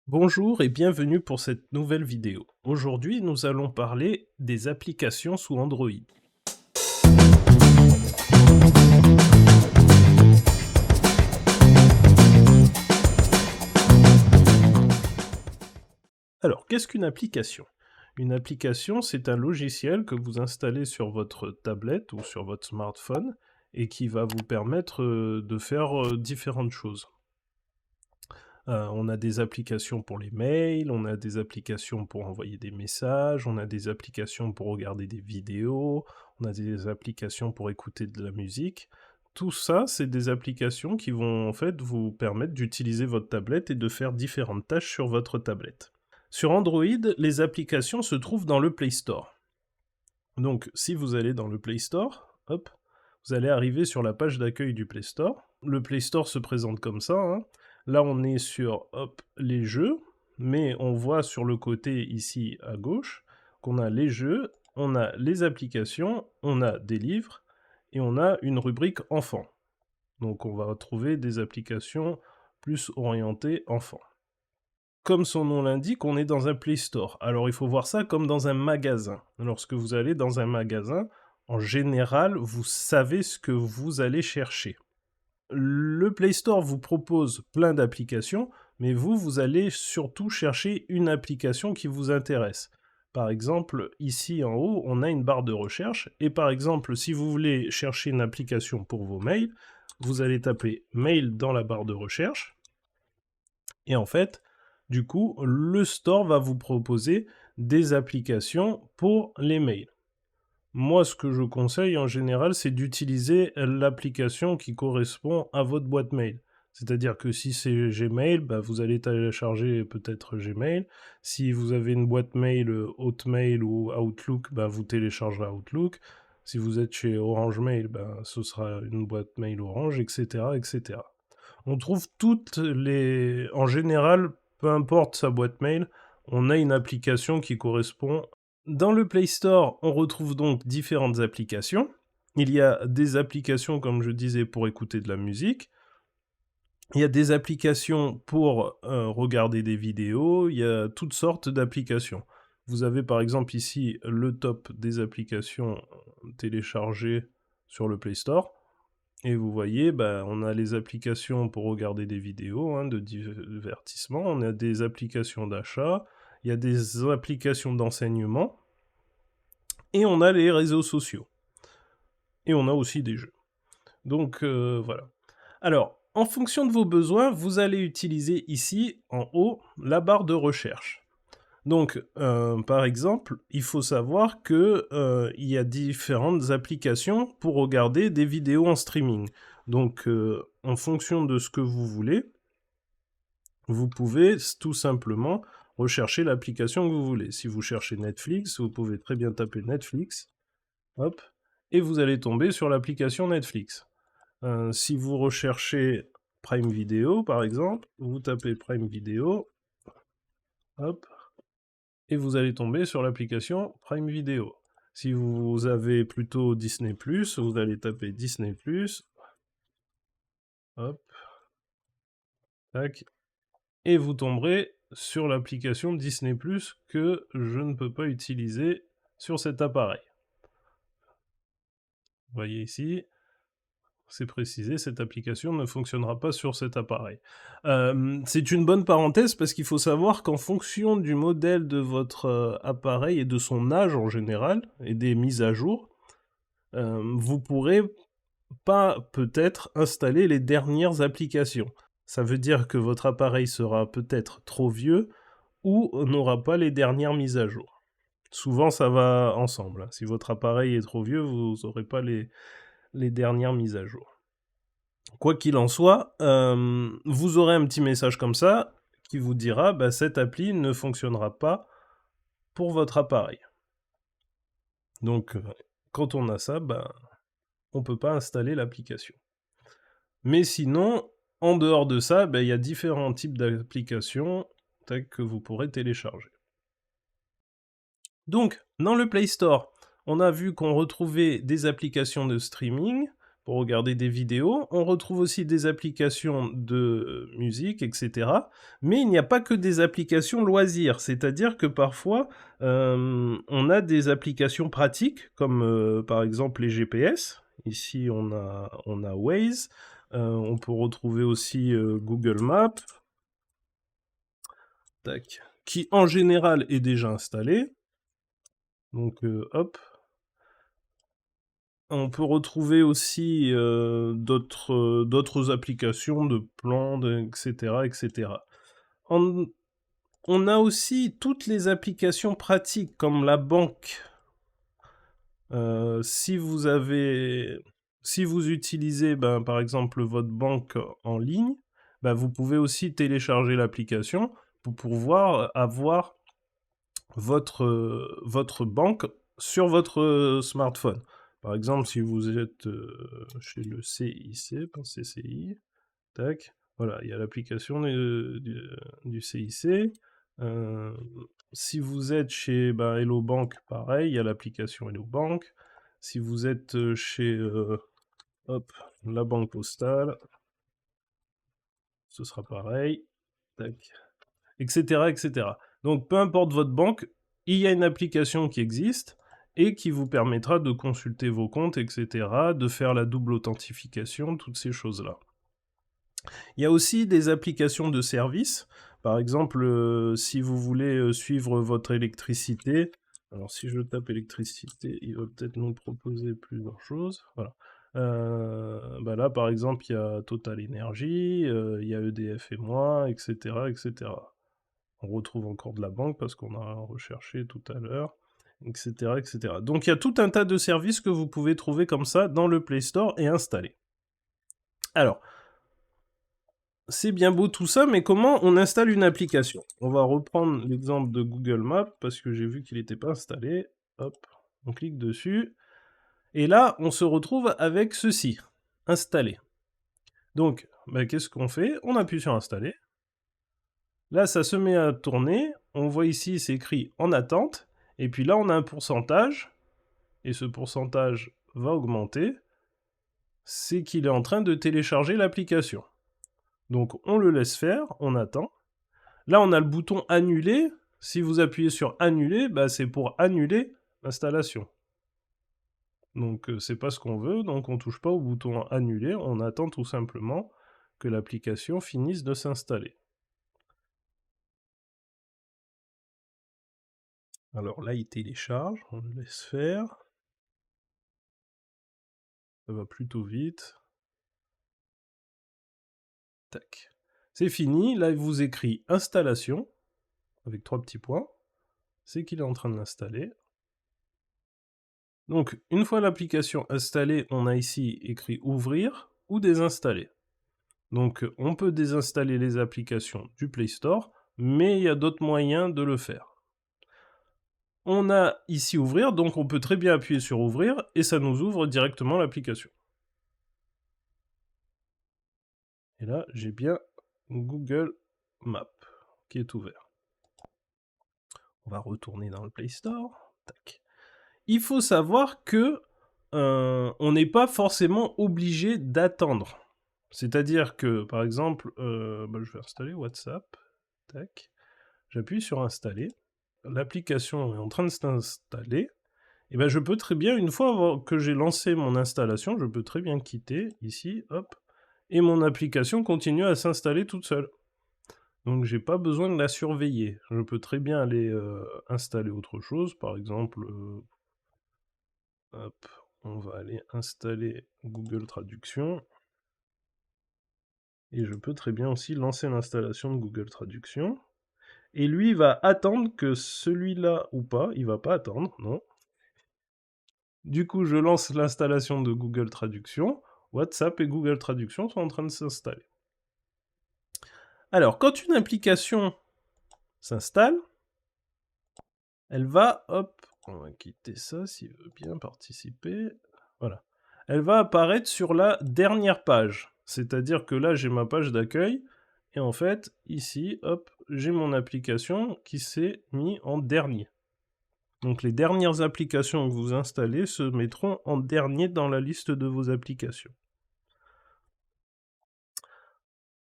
Bonjour et bienvenue pour cette nouvelle vidéo. Aujourd'hui, nous allons parler des applications sous Android. Alors, qu'est-ce qu'une application? Une application, c'est un logiciel que vous installez sur votre tablette ou sur votre smartphone et qui va vous permettre de faire différentes choses. On a des applications pour les mails, on a des applications pour envoyer des messages, on a des applications pour regarder des vidéos, on a des applications pour écouter de la musique. Tout ça, c'est des applications qui vont en fait vous permettre d'utiliser votre tablette et de faire différentes tâches sur votre tablette. Sur Android, les applications se trouvent dans le Play Store. Donc si vous allez dans le Play Store, hop, vous allez arriver sur la page d'accueil du Play Store. Le Play Store se présente comme ça, hein. Là, on est sur, hop, les jeux, mais on voit sur le côté ici à gauche qu'on a les jeux, on a les applications, on a des livres et on a une rubrique enfants. Donc on va retrouver des applications plus orientées enfants. Comme son nom l'indique, on est dans un Play Store. Alors il faut voir ça comme dans un magasin. Lorsque vous allez dans un magasin, en général, vous savez ce que vous allez chercher. Le Play Store vous propose plein d'applications, mais vous allez surtout chercher une application qui vous intéresse. Par exemple, ici en haut, on a une barre de recherche, et par exemple, si vous voulez chercher une application pour vos mails, vous allez taper « mail » dans la barre de recherche, et en fait, du coup, le store va vous proposer des applications pour les mails. Moi, ce que je conseille en général, c'est d'utiliser l'application qui correspond à votre boîte mail. C'est-à-dire que si c'est Gmail, bah, vous allez télécharger peut-être Gmail. Si vous avez une boîte mail Hotmail ou Outlook, bah, vous téléchargerez Outlook. Si vous êtes chez Orange Mail, bah, ce sera une boîte mail Orange, etc., etc. On trouve toutes les... En général, peu importe sa boîte mail, on a une application qui correspond. Dans le Play Store, on retrouve donc différentes applications. Il y a des applications, comme je disais, pour écouter de la musique. Il y a des applications pour regarder des vidéos. Il y a toutes sortes d'applications. Vous avez par exemple ici le top des applications téléchargées sur le Play Store. Et vous voyez, bah, on a les applications pour regarder des vidéos, hein, de divertissement, on a des applications d'achat, il y a des applications d'enseignement, et on a les réseaux sociaux. Et on a aussi des jeux. Donc voilà. Alors, en fonction de vos besoins, vous allez utiliser ici, en haut, la barre de recherche. Donc, par exemple, il faut savoir que il y a différentes applications pour regarder des vidéos en streaming. Donc, en fonction de ce que vous voulez, vous pouvez tout simplement rechercher l'application que vous voulez. Si vous cherchez Netflix, vous pouvez très bien taper Netflix, hop, et vous allez tomber sur l'application Netflix. Si vous recherchez Prime Video, par exemple, vous tapez Prime Video, hop, et vous allez tomber sur l'application Prime Video. Si vous avez plutôt Disney+, vous allez taper Disney+, hop, tac, et vous tomberez sur l'application Disney+, que je ne peux pas utiliser sur cet appareil. Vous voyez ici, c'est précisé, cette application ne fonctionnera pas sur cet appareil. C'est une bonne parenthèse parce qu'il faut savoir qu'en fonction du modèle de votre appareil et de son âge en général, et des mises à jour, vous pourrez pas peut-être installer les dernières applications. Ça veut dire que votre appareil sera peut-être trop vieux ou n'aura pas les dernières mises à jour. Souvent ça va ensemble, hein. Si votre appareil est trop vieux, vous n'aurez pas les dernières mises à jour. Quoi qu'il en soit, vous aurez un petit message comme ça qui vous dira bah, cette appli ne fonctionnera pas pour votre appareil. Donc quand on a ça, bah, on ne peut pas installer l'application. Mais sinon, en dehors de ça, bah, il y a différents types d'applications que vous pourrez télécharger. Donc, dans le Play Store, on a vu qu'on retrouvait des applications de streaming, pour regarder des vidéos. On retrouve aussi des applications de musique, etc. Mais il n'y a pas que des applications loisirs, c'est-à-dire que parfois, on a des applications pratiques, comme par exemple les GPS. Ici, on a Waze. On peut retrouver aussi Google Maps, tac, qui en général est déjà installé. Donc, hop. On peut retrouver aussi d'autres applications de plans, etc., etc. On a aussi toutes les applications pratiques, comme la banque. Si vous utilisez, par exemple, votre banque en ligne, vous pouvez aussi télécharger l'application pour pouvoir avoir votre banque sur votre smartphone. Par exemple, si vous êtes chez le CIC, pas CCI, tac, voilà, il y a l'application du CIC. Si vous êtes chez Hello Bank, pareil, il y a l'application Hello Bank. Si vous êtes chez hop, la Banque Postale, ce sera pareil, tac, etc., etc. Donc, peu importe votre banque, il y a une application qui existe et qui vous permettra de consulter vos comptes, etc., de faire la double authentification, toutes ces choses-là. Il y a aussi des applications de service. Par exemple, si vous voulez suivre votre électricité, alors si je tape électricité, il va peut-être nous proposer plusieurs choses. Voilà. Là, par exemple, il y a Total Energy, il y a EDF et moi, etc., etc. On retrouve encore de la banque parce qu'on a recherché tout à l'heure, etc., etc. Donc il y a tout un tas de services que vous pouvez trouver comme ça dans le Play Store et installer. Alors, c'est bien beau tout ça, mais comment on installe une application? On va reprendre l'exemple de Google Maps, parce que j'ai vu qu'il n'était pas installé. Hop, on clique dessus. Et là, on se retrouve avec ceci, installer. Donc, qu'est-ce qu'on fait? On appuie sur installer. Là, ça se met à tourner. On voit ici, c'est écrit en attente. Et puis là, on a un pourcentage. Et ce pourcentage va augmenter. C'est qu'il est en train de télécharger l'application. Donc, on le laisse faire, on attend. Là, on a le bouton annuler. Si vous appuyez sur annuler, c'est pour annuler l'installation. Donc, c'est pas ce qu'on veut, donc on touche pas au bouton annuler, on attend tout simplement que l'application finisse de s'installer. Alors là, il télécharge, on le laisse faire. Ça va plutôt vite. Tac. C'est fini, là il vous écrit installation, avec 3 petits points. C'est qu'il est en train de l'installer. Donc, une fois l'application installée, on a ici écrit ouvrir ou désinstaller. Donc, on peut désinstaller les applications du Play Store, mais il y a d'autres moyens de le faire. On a ici ouvrir, donc on peut très bien appuyer sur ouvrir, et ça nous ouvre directement l'application. Et là, j'ai bien Google Maps qui est ouvert. On va retourner dans le Play Store. Tac. Il faut savoir que on n'est pas forcément obligé d'attendre. C'est-à-dire que, par exemple, je vais installer WhatsApp. Tac. J'appuie sur installer. L'application est en train de s'installer. Et je peux très bien, une fois que j'ai lancé mon installation, je peux très bien quitter ici, hop, et mon application continue à s'installer toute seule. Donc j'ai pas besoin de la surveiller. Je peux très bien aller installer autre chose, par exemple, hop, on va aller installer Google Traduction. Et je peux très bien aussi lancer l'installation de Google Traduction. Et lui, il va attendre que celui-là ou pas, il va pas attendre, non. Du coup, je lance l'installation de Google Traduction. WhatsApp et Google Traduction sont en train de s'installer. Alors, quand une application s'installe, elle va, hop, on va quitter ça s'il veut bien participer. Voilà. Elle va apparaître sur la dernière page. C'est-à-dire que là, j'ai ma page d'accueil. Et en fait, ici, hop, j'ai mon application qui s'est mise en dernier. Donc les dernières applications que vous installez se mettront en dernier dans la liste de vos applications.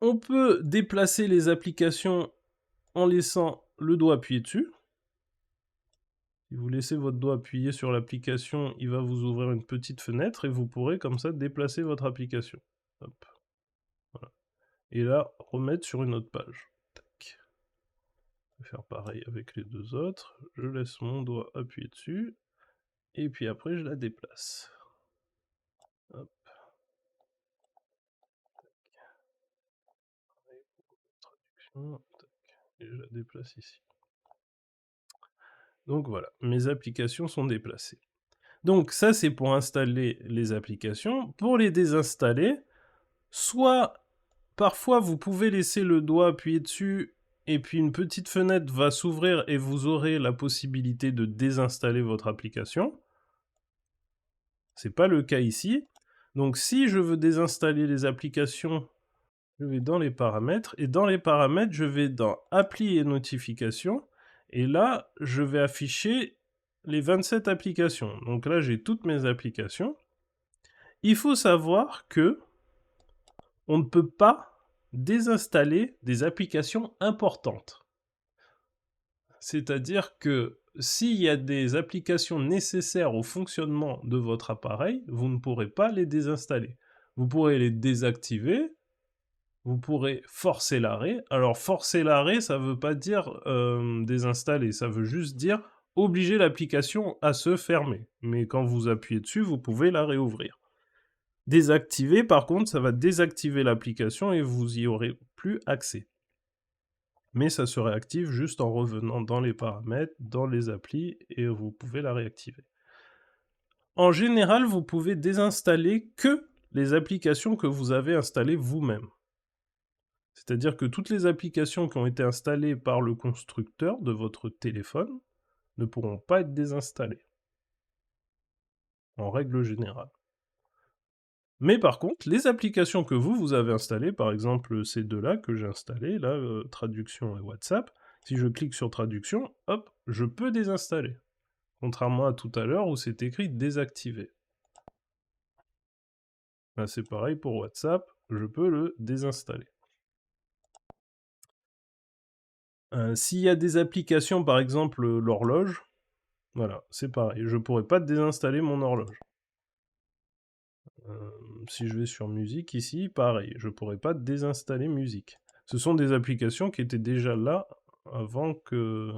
On peut déplacer les applications en laissant le doigt appuyé dessus. Si vous laissez votre doigt appuyé sur l'application, il va vous ouvrir une petite fenêtre et vous pourrez comme ça déplacer votre application. Hop. Voilà. Et là, remettre sur une autre page. Tac. Je vais faire pareil avec les deux autres. Je laisse mon doigt appuyé dessus. Et puis après, je la déplace. Hop. Traduction. Tac. Et je la déplace ici. Donc voilà, mes applications sont déplacées. Donc ça, c'est pour installer les applications. Pour les désinstaller, soit parfois vous pouvez laisser le doigt appuyé dessus et puis une petite fenêtre va s'ouvrir et vous aurez la possibilité de désinstaller votre application. C'est pas le cas ici. Donc si je veux désinstaller les applications, je vais dans les paramètres et dans les paramètres, je vais dans Appli et notifications et là, je vais afficher les 27 applications. Donc là, j'ai toutes mes applications. Il faut savoir que on ne peut pas désinstaller des applications importantes. C'est-à-dire que s'il y a des applications nécessaires au fonctionnement de votre appareil, vous ne pourrez pas les désinstaller. Vous pourrez les désactiver, vous pourrez forcer l'arrêt. Alors forcer l'arrêt, ça ne veut pas dire désinstaller, ça veut juste dire obliger l'application à se fermer. Mais quand vous appuyez dessus, vous pouvez la réouvrir. Désactiver, par contre, ça va désactiver l'application et vous y aurez plus accès. Mais ça se réactive juste en revenant dans les paramètres, dans les applis, et vous pouvez la réactiver. En général, vous pouvez désinstaller que les applications que vous avez installées vous-même. C'est-à-dire que toutes les applications qui ont été installées par le constructeur de votre téléphone ne pourront pas être désinstallées, en règle générale. Mais par contre, les applications que vous avez installées, par exemple ces deux-là que j'ai installées, là, traduction et WhatsApp, si je clique sur traduction, hop, je peux désinstaller. Contrairement à tout à l'heure où c'est écrit désactiver. Là, c'est pareil pour WhatsApp, je peux le désinstaller. S'il y a des applications, par exemple l'horloge, voilà, c'est pareil, je ne pourrais pas désinstaller mon horloge. Si je vais sur musique ici, pareil, je ne pourrais pas désinstaller musique. Ce sont des applications qui étaient déjà là avant que...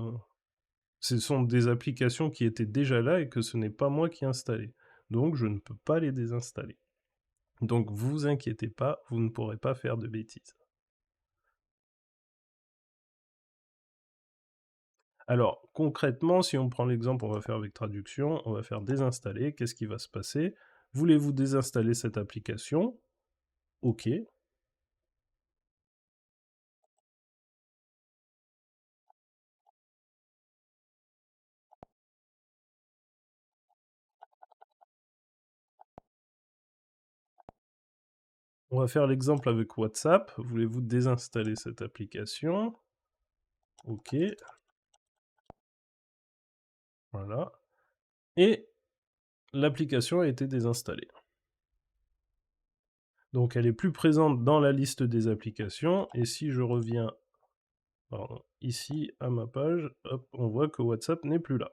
Ce sont des applications qui étaient déjà là et que ce n'est pas moi qui ai installé. Donc je ne peux pas les désinstaller. Donc vous inquiétez pas, vous ne pourrez pas faire de bêtises. Alors concrètement, si on prend l'exemple, on va faire avec traduction, on va faire désinstaller, qu'est-ce qui va se passer? Voulez-vous désinstaller cette application? OK. On va faire l'exemple avec WhatsApp. Voulez-vous désinstaller cette application? OK. Voilà. Et l'application a été désinstallée. Donc elle est plus présente dans la liste des applications, et si je reviens ici à ma page, hop, on voit que WhatsApp n'est plus là.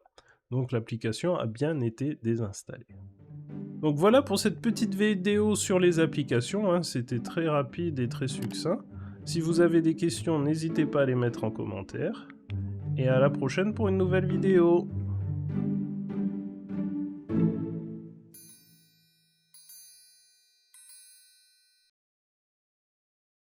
Donc l'application a bien été désinstallée. Donc voilà pour cette petite vidéo sur les applications, hein. C'était très rapide et très succinct. Si vous avez des questions, n'hésitez pas à les mettre en commentaire. Et à la prochaine pour une nouvelle vidéo.